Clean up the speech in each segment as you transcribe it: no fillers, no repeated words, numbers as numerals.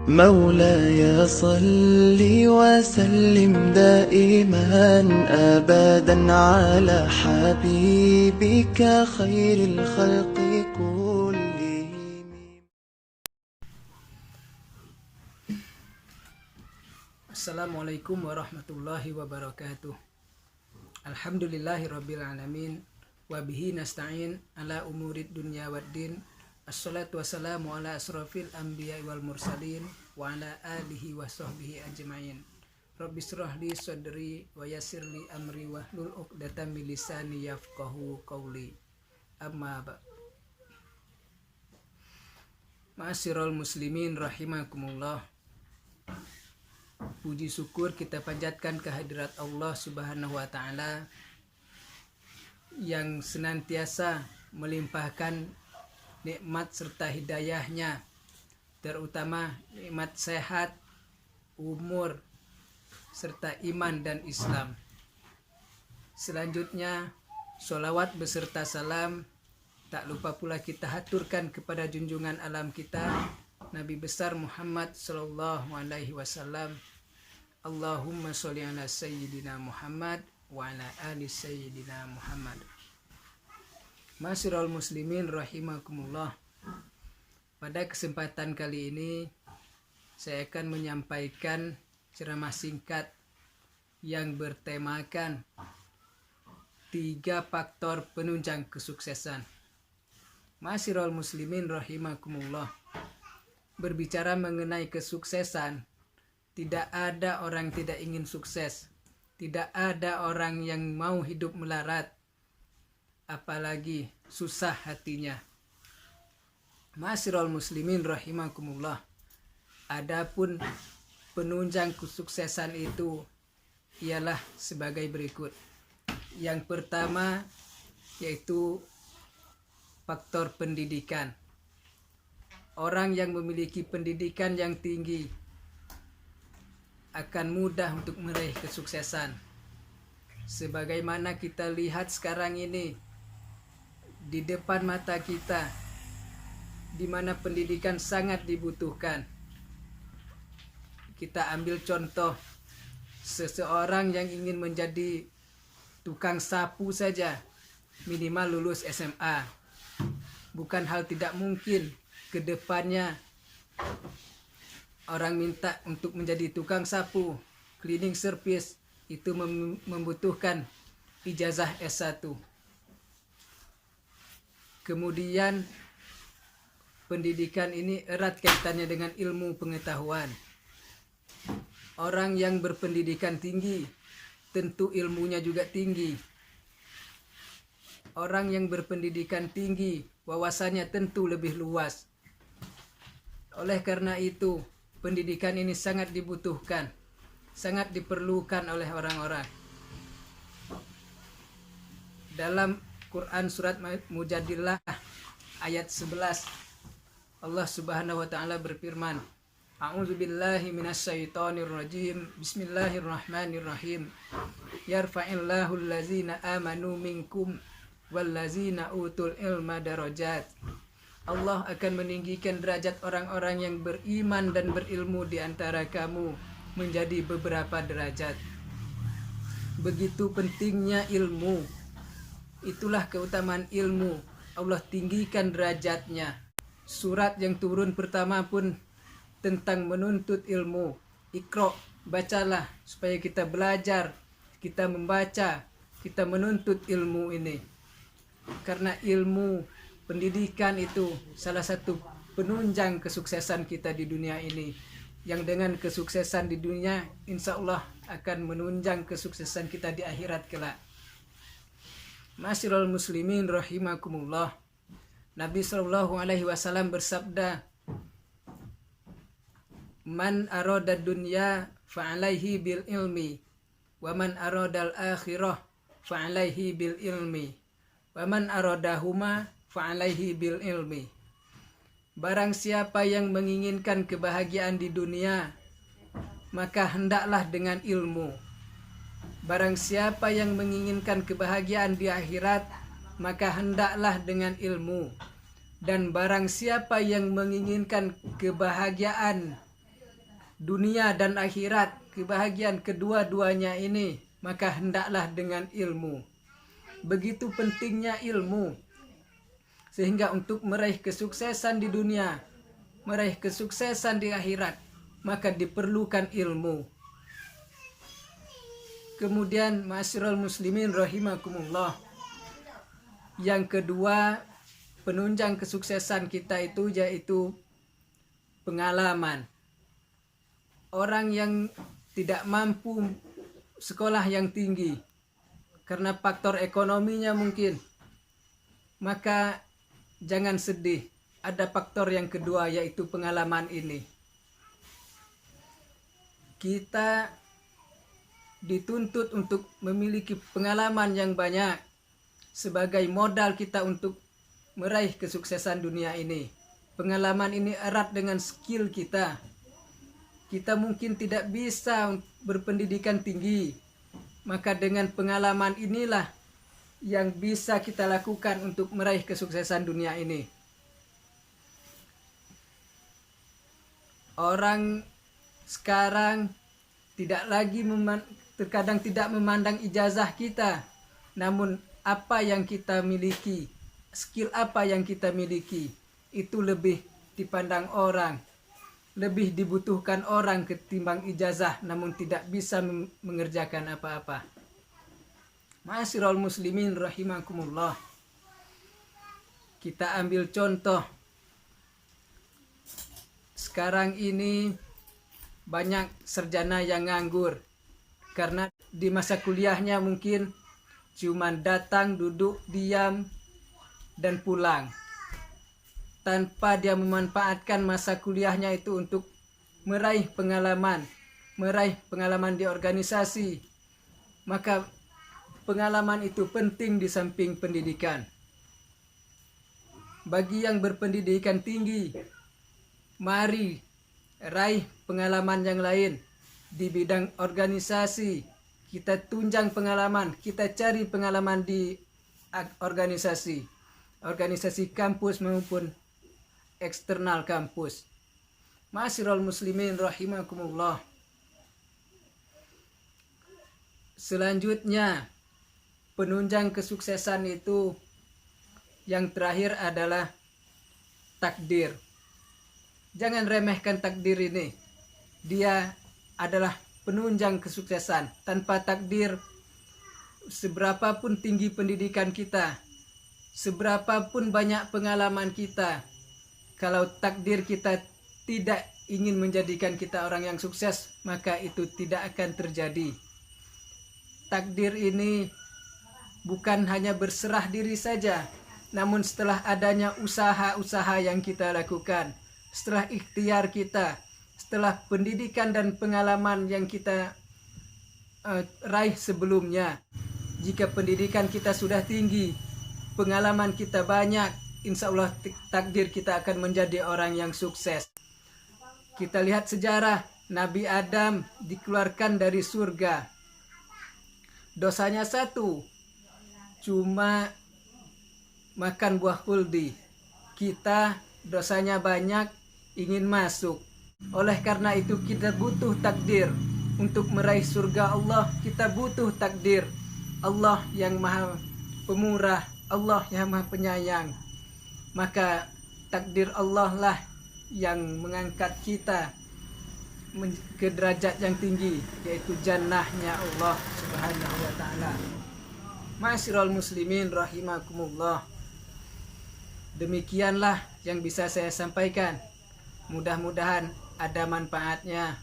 مولاي صل وسلم دائما أبدا على حبيبك خير الخلق كلهم. Assalamualaikum warahmatullahi wabarakatuh. Alhamdulillahirabbil alamin wa bihi nasta'in ala umurid dunya waddin. Assalatu wassalamu ala asrafil anbiya'i wal mursalin wa ala alihi wa sahbihi ajma'in. Rabbi shrah li sadri wa yassir li amri wahlul 'uqdatam min lisani yafqahu qawli. Amma ba'd. Ma'asyiral muslimin rahimakumullah. Puji syukur kita panjatkan kehadirat Allah Subhanahu wa taala yang senantiasa melimpahkan nikmat serta hidayahnya, terutama nikmat sehat, umur, serta iman dan Islam. Selanjutnya, sholawat beserta salam tak lupa pula kita haturkan kepada junjungan alam kita, Nabi besar Muhammad sallallahu alaihi wasallam. Allahumma sholli ala sayyidina Muhammad wa ala ali sayyidina Muhammad. Masyiral muslimin rahimakumullah. Pada kesempatan kali ini saya akan menyampaikan ceramah singkat yang bertemakan 3 faktor penunjang kesuksesan. Masyiral muslimin rahimakumullah. Berbicara mengenai kesuksesan, tidak ada orang tidak ingin sukses. Tidak ada orang yang mau hidup melarat, apalagi susah hatinya. Ma'asyiral muslimin rahimakumullah. Adapun penunjang kesuksesan itu ialah sebagai berikut. Yang pertama yaitu faktor pendidikan. Orang yang memiliki pendidikan yang tinggi akan mudah untuk meraih kesuksesan. Sebagaimana kita lihat sekarang ini di depan mata kita, di mana pendidikan sangat dibutuhkan. Kita ambil contoh seseorang yang ingin menjadi tukang sapu saja, minimal lulus SMA. Bukan hal tidak mungkin ke depannya orang minta untuk menjadi tukang sapu, cleaning service, itu membutuhkan ijazah S1. Kemudian pendidikan ini erat kaitannya dengan ilmu pengetahuan. Orang yang berpendidikan tinggi tentu ilmunya juga tinggi. Orang yang berpendidikan tinggi wawasannya tentu lebih luas. Oleh karena itu, pendidikan ini sangat dibutuhkan, sangat diperlukan oleh orang-orang. Dalam Quran surat Mujadilah ayat 11, Allah Subhanahu wa taala berfirman, A'udzubillahi minasyaitonir rajim. Bismillahirrahmanirrahim. Yarfa'illahu allazina amanu minkum wallazina utul ilma darajat. Allah akan meninggikan derajat orang-orang yang beriman dan berilmu di antara kamu menjadi beberapa derajat. Begitu pentingnya ilmu. Itulah keutamaan ilmu. Allah tinggikan derajatnya. Surat yang turun pertama pun tentang menuntut ilmu. Iqra, bacalah supaya kita belajar, kita membaca, kita menuntut ilmu ini. Karena ilmu pendidikan itu salah satu penunjang kesuksesan kita di dunia ini. Yang dengan kesuksesan di dunia, insya Allah akan menunjang kesuksesan kita di akhirat kelak. Ma'asyiral muslimin rahimakumullah. Nabi sallallahu alaihi wasallam bersabda, Man arada dunya fa'alaihi bil ilmi, wa man aradal akhirah fa'alaihi bil ilmi, wa man aradahuma fa'alaihi bil ilmi. Barang siapa yang menginginkan kebahagiaan di dunia, maka hendaklah dengan ilmu. Barang siapa yang menginginkan kebahagiaan di akhirat, maka hendaklah dengan ilmu. Dan barang siapa yang menginginkan kebahagiaan dunia dan akhirat, kebahagiaan kedua-duanya ini, maka hendaklah dengan ilmu. Begitu pentingnya ilmu, sehingga untuk meraih kesuksesan di dunia, meraih kesuksesan di akhirat, maka diperlukan ilmu. Kemudian ma'asyiral muslimin rahimakumullah, yang kedua penunjang kesuksesan kita itu yaitu pengalaman. Orang yang tidak mampu sekolah yang tinggi karena faktor ekonominya mungkin, maka jangan sedih, ada faktor yang kedua yaitu pengalaman ini. Kita dituntut untuk memiliki pengalaman yang banyak sebagai modal kita untuk meraih kesuksesan dunia ini. Pengalaman ini erat dengan skill kita. Kita mungkin tidak bisa berpendidikan tinggi, maka dengan pengalaman inilah yang bisa kita lakukan untuk meraih kesuksesan dunia ini. Orang sekarang tidak lagi terkadang tidak memandang ijazah kita, namun apa yang kita miliki, skill apa yang kita miliki, itu lebih dipandang orang, lebih dibutuhkan orang ketimbang ijazah, namun tidak bisa mengerjakan apa-apa. Ma'asyiral muslimin rahimakumullah, kita ambil contoh. Sekarang ini banyak sarjana yang nganggur karena di masa kuliahnya mungkin cuman datang, duduk, diam, dan pulang, tanpa dia memanfaatkan masa kuliahnya itu untuk meraih pengalaman di organisasi. Maka pengalaman itu penting di samping pendidikan. Bagi yang berpendidikan tinggi, mari raih pengalaman yang lain di bidang organisasi. Kita tunjang pengalaman, kita cari pengalaman di organisasi kampus maupun eksternal kampus. Ma'asyiral muslimin rahimakumullah. Selanjutnya, penunjang kesuksesan itu yang terakhir adalah takdir. Jangan remehkan takdir ini. Dia adalah penunjang kesuksesan. Tanpa takdir, seberapapun tinggi pendidikan kita, seberapapun banyak pengalaman kita, kalau takdir kita tidak ingin menjadikan kita orang yang sukses, maka itu tidak akan terjadi. Takdir ini bukan hanya berserah diri saja, namun setelah adanya usaha-usaha yang kita lakukan, setelah ikhtiar kita, setelah pendidikan dan pengalaman yang kita raih sebelumnya. Jika pendidikan kita sudah tinggi, pengalaman kita banyak, insya Allah takdir kita akan menjadi orang yang sukses. Kita lihat sejarah Nabi Adam dikeluarkan dari surga. Dosanya satu, cuma makan buah kuldi. Kita dosanya banyak, ingin masuk. Oleh karena itu kita butuh takdir. Untuk meraih surga Allah, kita butuh takdir. Allah yang maha pemurah, Allah yang maha penyayang. Maka takdir Allah lah yang mengangkat kita ke derajat yang tinggi, yaitu jannahnya Allah subhanahu wa ta'ala. Ma'asyiral muslimin rahimakumullah, demikianlah yang bisa saya sampaikan. Mudah-mudahan ada manfaatnya.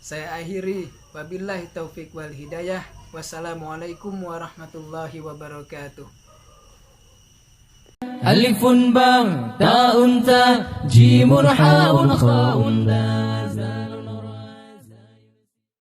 Saya akhiri, wabillahi taufik wal hidayah. Wassalamualaikum warahmatullahi wabarakatuh. ألف باء تاء تاء جيم حاء خاء دال